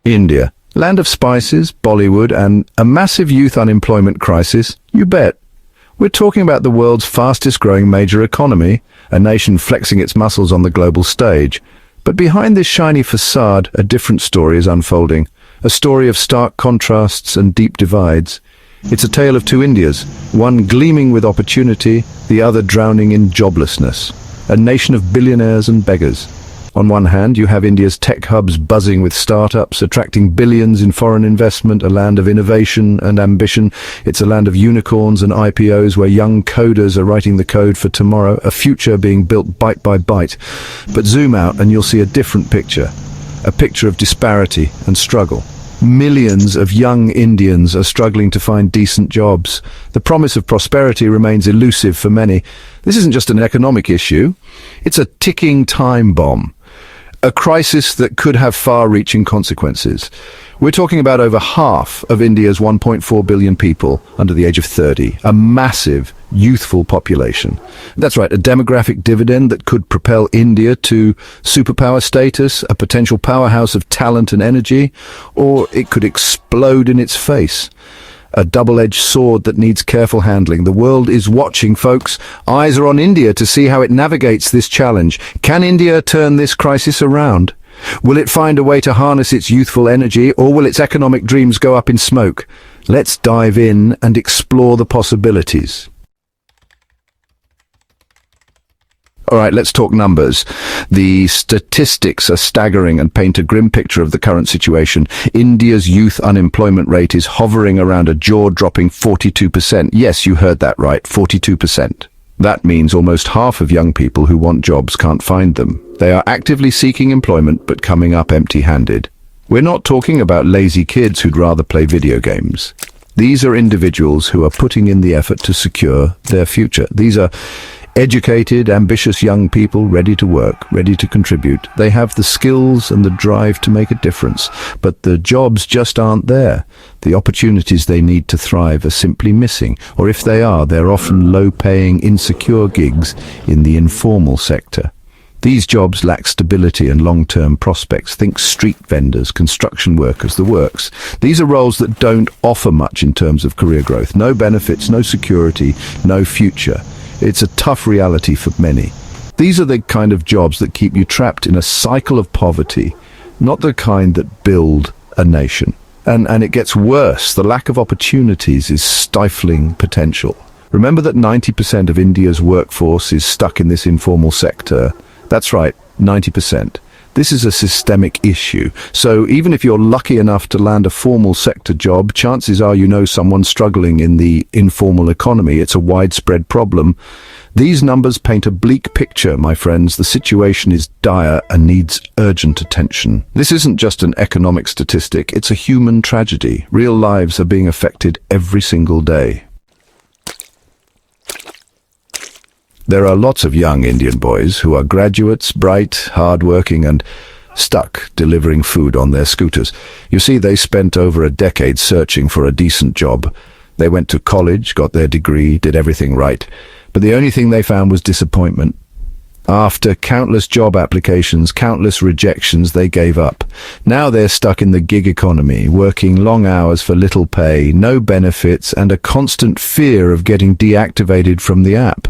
India. Land of spices, Bollywood, and a massive youth unemployment crisis? You bet. We're talking about the world's fastest-growing major economy, a nation flexing its muscles on the global stage. But behind this shiny facade, a different story is unfolding. A story of stark contrasts and deep divides. It's a tale of two Indias, one gleaming with opportunity, the other drowning in joblessness. A nation of billionaires and beggars. On one hand, you have India's tech hubs buzzing with startups, attracting billions in foreign investment, a land of innovation and ambition. It's a land of unicorns and IPOs where young coders are writing the code for tomorrow, a future being built bite by bite. But zoom out and you'll see a different picture, a picture of disparity and struggle. Millions of young Indians are struggling to find decent jobs. The promise of prosperity remains elusive for many. This isn't just an economic issue, it's a ticking time bomb. A crisis that could have far-reaching consequences. We're talking about over half of India's 1.4 billion people under the age of 30, a massive, youthful population. That's right, a demographic dividend that could propel India to superpower status, a potential powerhouse of talent and energy, or it could explode in its face. A double-edged sword that needs careful handling. The world is watching, folks. Eyes are on India to see how it navigates this challenge. Can India turn this crisis around? Will it find a way to harness its youthful energy, or will its economic dreams go up in smoke? Let's dive in and explore the possibilities. All right, let's talk numbers. The statistics are staggering and paint a grim picture of the current situation. India's youth unemployment rate is hovering around a jaw-dropping 42%. Yes, you heard that right, 42%. That means almost half of young people who want jobs can't find them. They are actively seeking employment but coming up empty-handed. We're not talking about lazy kids who'd rather play video games. These are individuals who are putting in the effort to secure their future. These are educated, ambitious young people ready to work, ready to contribute. They have the skills and the drive to make a difference, but the jobs just aren't there. The opportunities they need to thrive are simply missing, or if they are, they're often low-paying, insecure gigs in the informal sector. These jobs lack stability and long-term prospects. Think street vendors, construction workers, the works. These are roles that don't offer much in terms of career growth. No benefits, no security, no future. It's a tough reality for many. These are the kind of jobs that keep you trapped in a cycle of poverty, not the kind that build a nation. And it gets worse. The lack of opportunities is stifling potential. Remember that 90% of India's workforce is stuck in this informal sector. That's right, 90%. This is a systemic issue. So even if you're lucky enough to land a formal sector job, chances are you know someone struggling in the informal economy. It's a widespread problem. These numbers paint a bleak picture, my friends. The situation is dire and needs urgent attention. This isn't just an economic statistic, it's a human tragedy. Real lives are being affected every single day. There are lots of young Indian boys who are graduates, bright, hard-working, and stuck delivering food on their scooters. You see, they spent over a decade searching for a decent job. They went to college, got their degree, did everything right. But the only thing they found was disappointment. After countless job applications, countless rejections, they gave up. Now they're stuck in the gig economy, working long hours for little pay, no benefits, and a constant fear of getting deactivated from the app.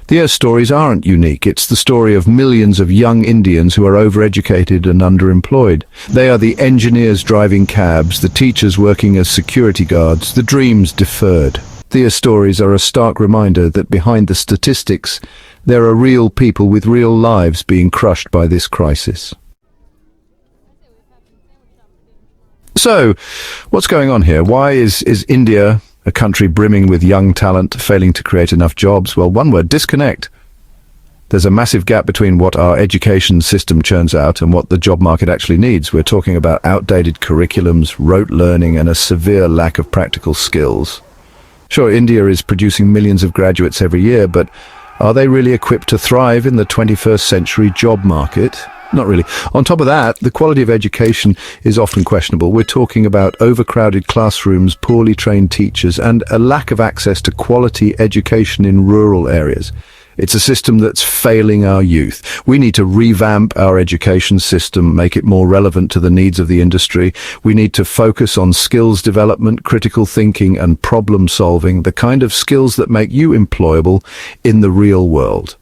Their stories aren't unique. It's the story of millions of young Indians who are overeducated and underemployed. They are the engineers driving cabs, the teachers working as security guards, the dreams deferred. Their stories are a stark reminder that behind the statistics, there are real people with real lives being crushed by this crisis. So, what's going on here? Why is India, a country brimming with young talent, failing to create enough jobs? Well, one word: disconnect. There's a massive gap between what our education system churns out and what the job market actually needs. We're talking about outdated curriculums, rote learning, and a severe lack of practical skills. Sure, India is producing millions of graduates every year, but are they really equipped to thrive in the 21st century job market? Not really. On top of that, the quality of education is often questionable. We're talking about overcrowded classrooms, poorly trained teachers, and a lack of access to quality education in rural areas. It's a system that's failing our youth. We need to revamp our education system, make it more relevant to the needs of the industry. We need to focus on skills development, critical thinking, and problem solving, the kind of skills that make you employable in the real world.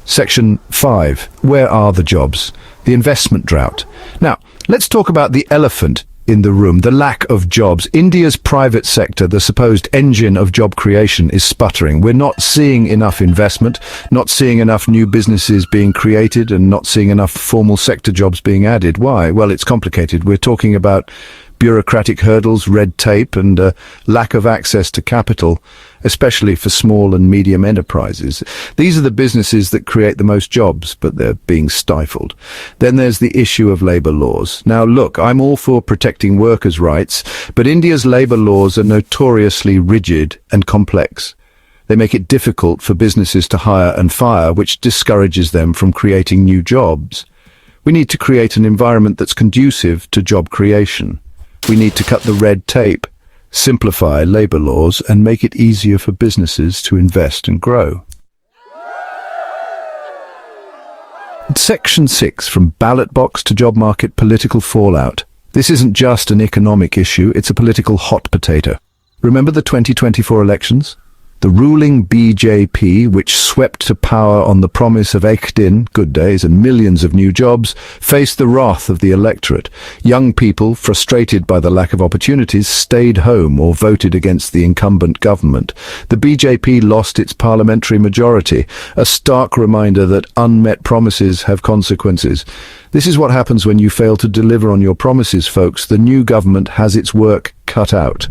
Section 5. Where are the jobs? The investment drought. Now, let's talk about the elephant in the room, the lack of jobs. India's private sector, the supposed engine of job creation, is sputtering. We're not seeing enough investment, not seeing enough new businesses being created, and not seeing enough formal sector jobs being added. Why? Well, it's complicated. We're talking about bureaucratic hurdles, red tape, and a lack of access to capital, especially for small and medium enterprises. These are the businesses that create the most jobs, but they're being stifled. Then there's the issue of labour laws. Now look, I'm all for protecting workers' rights, but India's labour laws are notoriously rigid and complex. They make it difficult for businesses to hire and fire, which discourages them from creating new jobs. We need to create an environment that's conducive to job creation. We need to cut the red tape, simplify labour laws, and make it easier for businesses to invest and grow. Section 6, from ballot box to job market, political fallout. This isn't just an economic issue, it's a political hot potato. Remember the 2024 elections? The ruling BJP, which swept to power on the promise of Ek Din, good days, and millions of new jobs, faced the wrath of the electorate. Young people, frustrated by the lack of opportunities, stayed home or voted against the incumbent government. The BJP lost its parliamentary majority, a stark reminder that unmet promises have consequences. This is what happens when you fail to deliver on your promises, folks. The new government has its work cut out.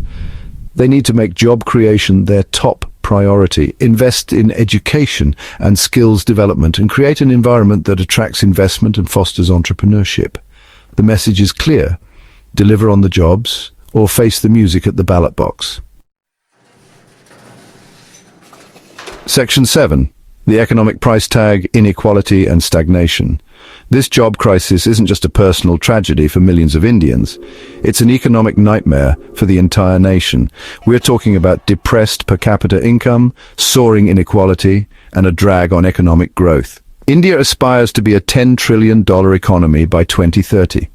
They need to make job creation their top priority, invest in education and skills development, and create an environment that attracts investment and fosters entrepreneurship. The message is clear: deliver on the jobs or face the music at the ballot box. Section 7. The economic price tag, inequality and stagnation. This job crisis isn't just a personal tragedy for millions of Indians. It's an economic nightmare for the entire nation. We're talking about depressed per capita income, soaring inequality, and a drag on economic growth. India aspires to be a $10 trillion economy by 2030.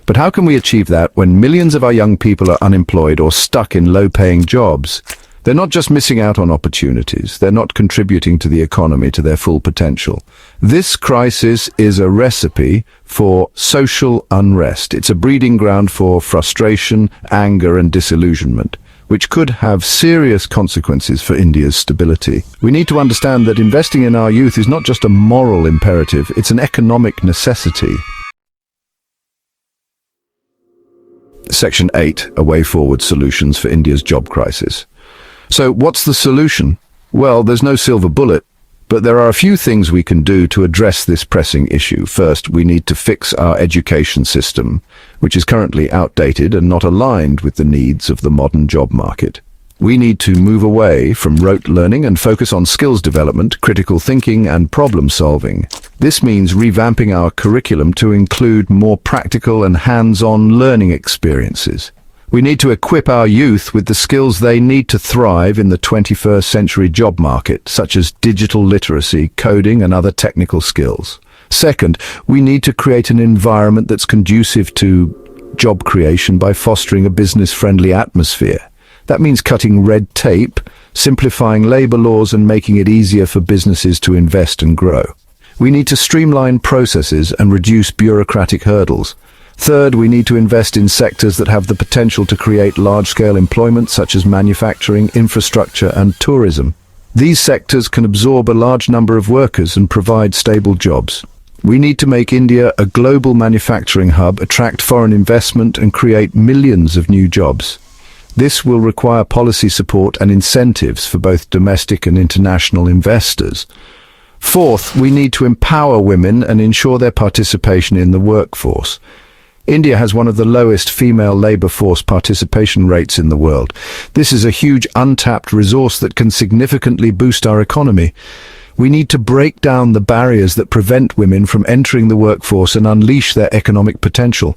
But how can we achieve that when millions of our young people are unemployed or stuck in low-paying jobs? They're not just missing out on opportunities, they're not contributing to the economy to their full potential. This crisis is a recipe for social unrest. It's a breeding ground for frustration, anger, and disillusionment, which could have serious consequences for India's stability. We need to understand that investing in our youth is not just a moral imperative, it's an economic necessity. Section 8, A Way Forward Solutions for India's Job Crisis. So what's the solution? Well, there's no silver bullet, but there are a few things we can do to address this pressing issue. First, we need to fix our education system, which is currently outdated and not aligned with the needs of the modern job market. We need to move away from rote learning and focus on skills development, critical thinking, and problem solving. This means revamping our curriculum to include more practical and hands-on learning experiences. We need to equip our youth with the skills they need to thrive in the 21st century job market, such as digital literacy, coding, and other technical skills. Second, we need to create an environment that's conducive to job creation by fostering a business-friendly atmosphere. That means cutting red tape, simplifying labor laws, and making it easier for businesses to invest and grow. We need to streamline processes and reduce bureaucratic hurdles. Third, we need to invest in sectors that have the potential to create large-scale employment, such as manufacturing, infrastructure, and tourism. These sectors can absorb a large number of workers and provide stable jobs. We need to make India a global manufacturing hub, attract foreign investment, and create millions of new jobs. This will require policy support and incentives for both domestic and international investors. Fourth, we need to empower women and ensure their participation in the workforce. India has one of the lowest female labor force participation rates in the world. This is a huge untapped resource that can significantly boost our economy. We need to break down the barriers that prevent women from entering the workforce and unleash their economic potential.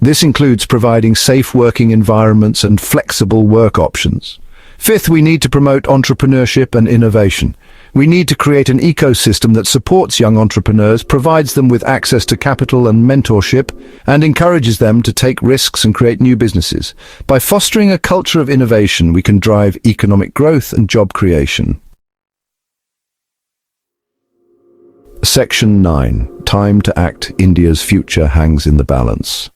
This includes providing safe working environments and flexible work options. Fifth, we need to promote entrepreneurship and innovation. We need to create an ecosystem that supports young entrepreneurs, provides them with access to capital and mentorship, and encourages them to take risks and create new businesses. By fostering a culture of innovation, we can drive economic growth and job creation. Section 9. Time to act. India's future hangs in the balance.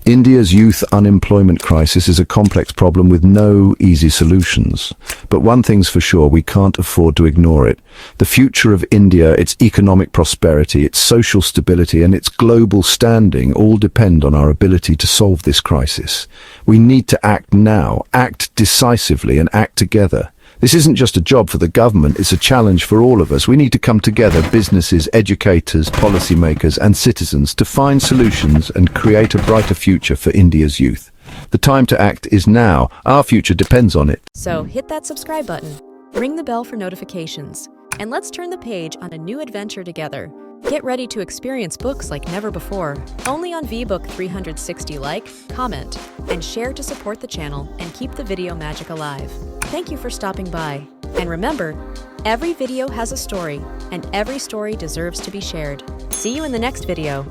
India's youth unemployment crisis is a complex problem with no easy solutions. But one thing's for sure, we can't afford to ignore it. The future of India, its economic prosperity, its social stability, and its global standing all depend on our ability to solve this crisis. We need to act now, act decisively, and act together. This isn't just a job for the government, it's a challenge for all of us. We need to come together, businesses, educators, policymakers, and citizens, to find solutions and create a brighter future for India's youth. The time to act is now. Our future depends on it. So hit that subscribe button, ring the bell for notifications, and let's turn the page on a new adventure together. Get ready to experience books like never before, only on VBook 360. Like, comment, and share to support the channel and keep the video magic alive. Thank you for stopping by. And remember, every video has a story, and every story deserves to be shared. See you in the next video.